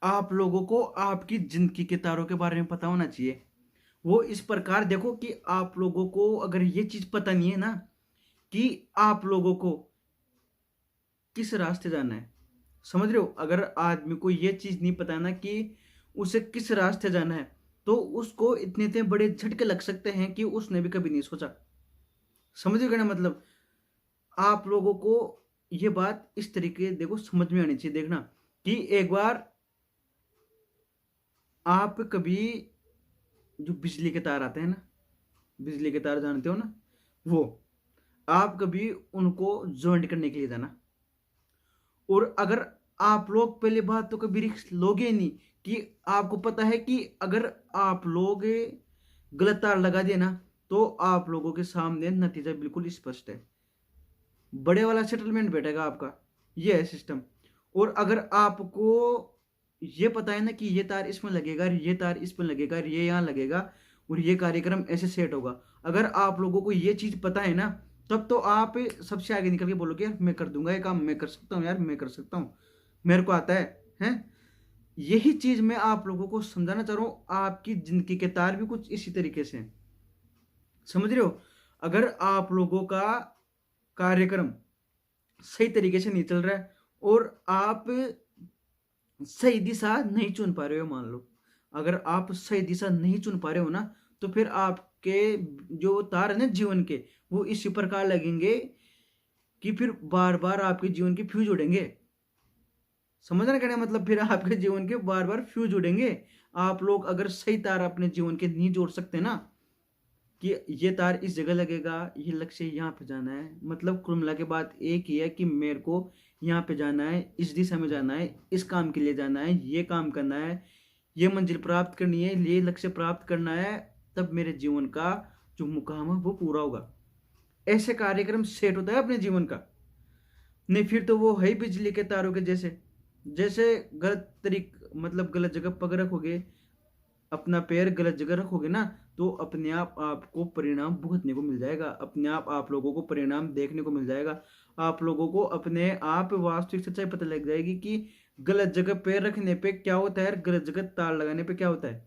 आप लोगों को आपकी जिंदगी के तारों के बारे में पता होना चाहिए। वो इस प्रकार देखो कि आप लोगों को अगर ये चीज पता नहीं है ना कि आप लोगों को किस रास्ते जाना है, समझ रहे हो? अगर आदमी को ये चीज नहीं पता ना कि उसे किस रास्ते जाना है, तो उसको इतने इतने बड़े झटके लग सकते हैं कि उसने भी कभी नहीं सोचा। समझ रहे हो ना? मतलब आप लोगों को ये बात इस तरीके देखो समझ में आनी चाहिए। देखना कि एक बार आप कभी जो बिजली के तार आते हैं ना, बिजली के तार जानते हो ना, वो आप कभी उनको ज्वाइंट करने के लिए जाना। और अगर आप लोग पहले बात तो कभी रिस्क लोगे ही नहीं कि आपको पता है कि अगर आप लोग गलत तार लगा दिए ना, तो आप लोगों के सामने नतीजा बिल्कुल स्पष्ट है, बड़े वाला सेटलमेंट बैठेगा आपका। ये है सिस्टम। और अगर आपको ये पता है ना कि ये तार इसमें लगेगा, ये तार इसमें लगेगा, ये यहाँ लगेगा, और ये कार्यक्रम ऐसे सेट होगा, अगर आप लोगों को ये चीज पता है ना, तब तो आप सबसे आगे निकल के बोलोगे यार मैं कर दूंगा ये काम, मैं कर सकता हूँ यार, मैं कर सकता हूँ, मेरे को आता है। हैं? यही चीज मैं आप लोगों को समझाना चाह रहा हूँ। आपकी जिंदगी के तार भी कुछ इसी तरीके से हैं। समझ रहे हो? अगर आप लोगों का कार्यक्रम सही तरीके से नहीं चल रहा है और आप सही दिशा नहीं चुन पा रहे हो, मान लो अगर आप सही दिशा नहीं चुन पा रहे हो ना, तो फिर आपके जो तार है ना जीवन के, वो इसी प्रकार लगेंगे कि फिर बार बार आपके जीवन के फ्यूज उड़ेंगे। समझना कहना मतलब फिर आपके जीवन के बार बार फ्यूज उड़ेंगे। आप लोग अगर सही तार अपने जीवन के नहीं जोड़ सकते ना कि ये तार इस जगह लगेगा, ये लक्ष्य यहाँ पे जाना है, मतलब कुल मिला के बात एक ही है कि मेरे को यहाँ पे जाना है, इस दिशा में जाना है, इस काम के लिए जाना है, ये काम करना है, ये मंजिल प्राप्त करनी है, ये लक्ष्य प्राप्त करना है, तब मेरे जीवन का जो मुकाम है वो पूरा होगा। ऐसे कार्यक्रम सेट होता है अपने जीवन का। नहीं फिर तो वो है ही बिजली के तारों के जैसे। जैसे गलत तरीक मतलब गलत जगह पकड़ रखोगे, अपना पैर गलत जगह रखोगे ना, तो अपने आप आपको परिणाम भुगतने को मिल जाएगा, अपने आप लोगों को परिणाम देखने को मिल जाएगा। आप लोगों को अपने आप वास्तविक सच्चाई पता लग जाएगी कि गलत जगह पैर रखने पे क्या होता है और गलत जगह तार लगाने पे क्या होता है।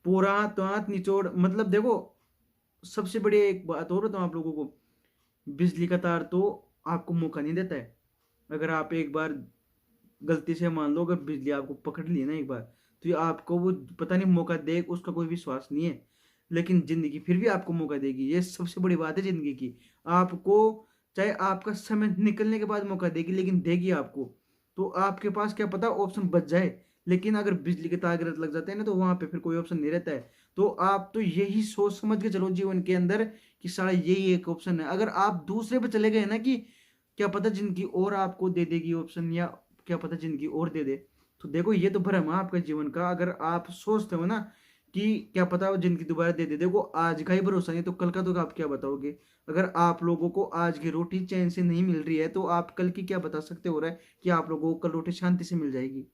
पूरा तो निचोड़ मतलब देखो, सबसे बड़ी एक बात और बताऊं आप लोगों को, बिजली का तार तो आपको मौका नहीं देता है। अगर आप एक बार गलती से मान लो, अगर बिजली आपको पकड़ ली ना एक बार, तो ये आपको वो पता नहीं मौका दे, उसका कोई विश्वास नहीं है। लेकिन जिंदगी फिर भी आपको मौका देगी, ये सबसे बड़ी बात है जिंदगी की। आपको चाहे आपका समय निकलने के बाद मौका देगी, लेकिन देगी आपको। तो आपके पास क्या पता ऑप्शन बच जाए, लेकिन अगर बिजली के तार गलत लग जाते हैं ना, तो वहां पे फिर कोई ऑप्शन नहीं रहता है। तो आप तो यही सोच समझ के चलो जीवन के अंदर कि सारा यही एक ऑप्शन है। अगर आप दूसरे पे चले गए ना कि क्या पता जिंदगी और आपको दे देगी ऑप्शन, या क्या पता जिंदगी और दे दे, तो देखो ये तो भ्रम है आपका जीवन का। अगर आप सोचते हो ना कि क्या पता वो जिंदगी दोबारा दे दे, देखो आज का ही भरोसा नहीं तो कल का तो आप क्या बताओगे। अगर आप लोगों को आज की रोटी चैन से नहीं मिल रही है, तो आप कल की क्या बता सकते हो रहा है कि आप लोगों को कल रोटी शांति से मिल जाएगी?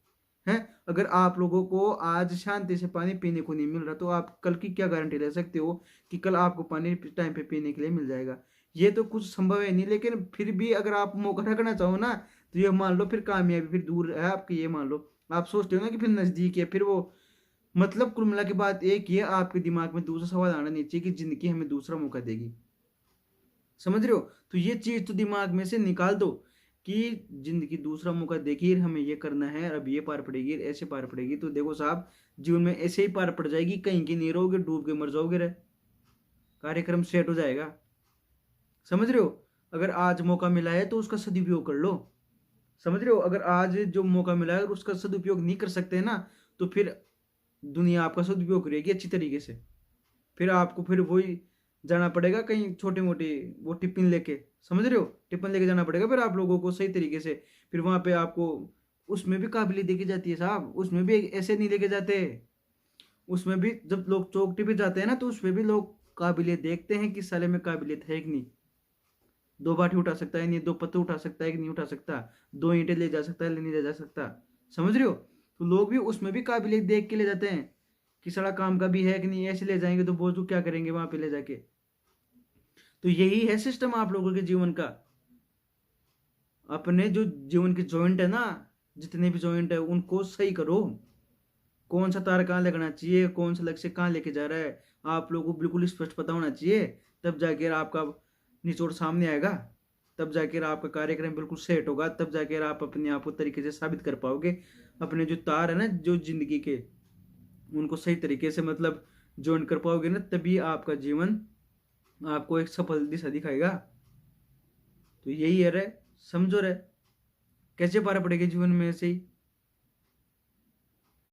है? अगर आप लोगों को आज शांति से पानी पीने को नहीं मिल रहा, तो आप कल की क्या गारंटी ले सकते हो कि कल आपको पानी टाइम पे पीने के लिए मिल जाएगा? ये तो कुछ संभव है नहीं। लेकिन फिर भी अगर आप मौका रखना चाहो ना, तो ये मान लो फिर कामयाबी फिर दूर है आपकी। ये मान लो आप सोचते हो ना कि फिर नजदीक है, फिर वो मतलब कुल मिला के बात एक ही है, आपके दिमाग में दूसरा सवाल आना नहीं चाहिए कि जिंदगी हमें दूसरा मौका देगी। समझ रहे हो? तो ये चीज तो दिमाग में से निकाल दो कि जिंदगी दूसरा मौका देगी, हमें ये करना है, अब ये पार पड़ेगी, ऐसे पार पड़ेगी। तो देखो साहब, जीवन में ऐसे ही पार पड़ जाएगी, कहीं की नहीं रहोगे, डूब के मर जाओगे रे, कार्यक्रम सेट हो जाएगा। समझ रहे हो? अगर आज मौका मिला है तो उसका सदुपयोग कर लो। समझ रहे हो? अगर आज जो मौका मिला है अगर उसका सदुपयोग नहीं कर सकते ना, तो फिर दुनिया आपका सदुपयोग करेगी अच्छी तरीके से। फिर आपको फिर वही जाना पड़ेगा कहीं छोटे मोटे वो टिफिन लेके। समझ रहे हो? टिफिन लेके जाना पड़ेगा फिर आप लोगों को सही तरीके से। फिर वहां पे आपको उसमें भी काबिलियत देखी जाती है साहब, उसमें भी ऐसे नहीं लेके जाते। उसमें भी जब लोग चौकटी पे जाते हैं ना, तो उसमें भी लोग काबिलियत देखते हैं कि साले में काबिलियत है कि नहीं। दो बाटी उठा सकता है नहीं, दो पत्ते उठा सकता है कि नहीं उठा सकता, दो ईंटें ले जा सकता है नहीं ले जा सकता। समझ रहे हो? तो लोग भी उसमें भी काबिलियत देख के ले जाते हैं कि साला काम का भी है कि नहीं, ऐसे ले जाएंगे तो बोझू क्या करेंगे वहां पे ले जाके। तो यही है सिस्टम आप लोगों के जीवन का। अपने जो जीवन के जॉइंट है ना, जितने भी जॉइंट है उनको सही करो। कौन सा तार कहाँ लगना चाहिए, कौन सा लक्ष्य कहाँ लेके जा रहा है, आप लोगों को बिल्कुल स्पष्ट पता होना चाहिए। तब जाकर आपका निचोड़ सामने आएगा, तब जाकर आपका कार्यक्रम बिल्कुल सेट होगा, तब जाकर आप अपने आप को तरीके से साबित कर पाओगे। अपने जो तार है ना जो जिंदगी के, उनको सही तरीके से मतलब ज्वाइन कर पाओगे ना, तभी आपका जीवन आपको एक सफल दिशा दिखाएगा। तो यही है रे, समझो रे, कैसे पार पड़ेगा जीवन में ऐसे ही।